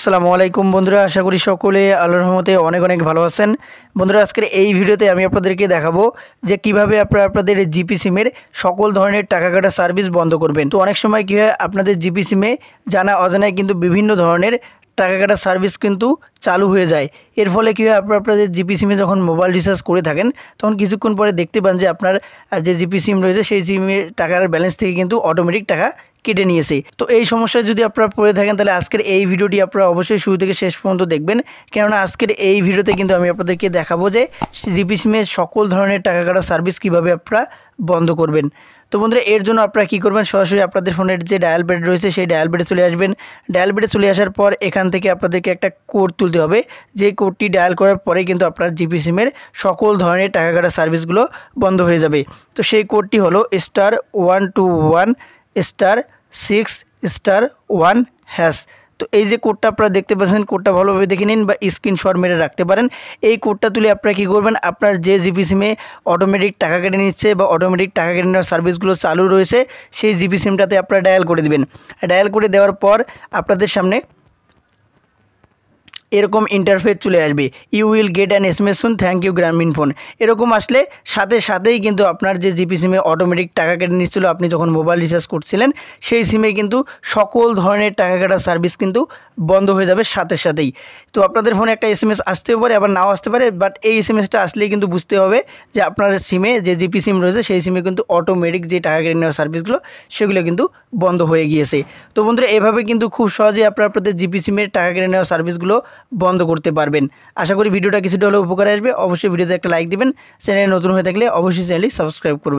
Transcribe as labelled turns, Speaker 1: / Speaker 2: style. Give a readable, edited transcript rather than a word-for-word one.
Speaker 1: আসসালামু আলাইকুম বন্ধুরা, আশা করি সকলে আল্লাহর রহমতে অনেক অনেক ভালো আছেন। বন্ধুরা, আজকের এই ভিডিওতে আমি আপনাদেরকে দেখাবো যে কিভাবে আপনারা আপনাদের জিপি সিমের সকল ধরনের টাকা কাটা সার্ভিস বন্ধ করবেন। তো অনেক সময় কী হয়, আপনাদের জিপি সিমে জানা অজানায় কিন্তু বিভিন্ন ধরনের টাকা কাটা সার্ভিস কিন্তু চালু হয়ে যায়। এর ফলে কী হয়, আপনাদের জিপি সিমে যখন মোবাইল রিচার্জ করে থাকেন তখন কিছুক্ষণ পরে দেখতে পান যে আপনার যে জিপি সিম রয়েছে সেই সিমের টাকার ব্যালেন্স থেকে কিন্তু অটোমেটিক টাকা কেটে নিয়েছে। তো এই সমস্যায় যদি আপনারা পড়ে থাকেন তাহলে আজকের এই ভিডিওটি আপনারা অবশ্যই শুরু থেকে শেষ পর্যন্ত দেখবেন, কেননা আজকের এই ভিডিওতে কিন্তু আমি আপনাদেরকে দেখাবো যে জিপি সিমের সকল ধরনের টাকা কাটা সার্ভিস কীভাবে আপনারা বন্ধ করবেন। তো বন্ধুরা, এর জন্য আপনারা কী করবেন, সরাসরি আপনাদের ফোনের যে ডায়াল প্যাড রয়েছে সেই ডায়াল প্যাডে চলে আসবেন। ডায়াল প্যাডে চলে আসার পর এখান থেকে আপনাদেরকে একটা কোড তুলতে হবে। যে কোডটি ডায়াল করার পরে কিন্তু আপনার জিপি সিমের সকল ধরনের টাকা কাটা সার্ভিসগুলো বন্ধ হয়ে যাবে। তো সেই কোডটি হলো *121*6*1#। তো এই যে কোডটা আপনারা দেখতে পাচ্ছেন, কোডটা ভালোভাবে দেখে নিন বা স্ক্রিনশট মেরে রাখতে পারেন। এই কোডটা তুলে আপনারা কী করবেন, আপনার যে জিপি সিমে অটোমেটিক টাকা কেটে নিচ্ছে বা অটোমেটিক টাকা কেটে নেওয়ার সার্ভিসগুলো চালু রয়েছে সেই জিপি সিমটাতে আপনারা ডায়াল করে দিবেন। ডায়াল করে দেওয়ার পর আপনাদের সামনে এরকম ইন্টারফেস চলে আসবে, you will get an SMS soon, thank you Grameenphone. এরকম আসলে সাথেই কিন্তু আপনার যে জিপি সিমে অটোমেটিক টাকা কেটে নিচ্ছিল আপনি যখন মোবাইল রিচার্জ করছিলেন সেই সিমে কিন্তু সকল ধরনের টাকা কাটার সার্ভিস কিন্তু বন্ধ হয়ে যাবে সাথেই। তো আপনাদের ফোনে একটা এসএমএস আসতেও পারে, আবার নাও আসতে পারে, বাট এই এসএমএসটা আসলেই কিন্তু বুঝতে হবে যে আপনার সিমে যে জিপি সিম রয়েছে সেই সিমে কিন্তু অটোমেটিক যে টাকা কেটে নেওয়ার সার্ভিসগুলো সেগুলো কিন্তু বন্ধ হয়ে গিয়েছে। তো বন্ধুরা, এভাবে কিন্তু খুব সহজেই আপনাদের জিপি সিমের টাকা কেটে নেওয়ার সার্ভিসগুলো বন্ধ করতে পারবেন। আশা করি ভিডিওটা কিছুটা হলেও উপকারে আসবে। অবশ্যই ভিডিওতে একটা লাইক দিবেন, চ্যানেলে নতুন হয়ে থাকলে অবশ্যই চ্যানেলটি সাবস্ক্রাইব করবেন।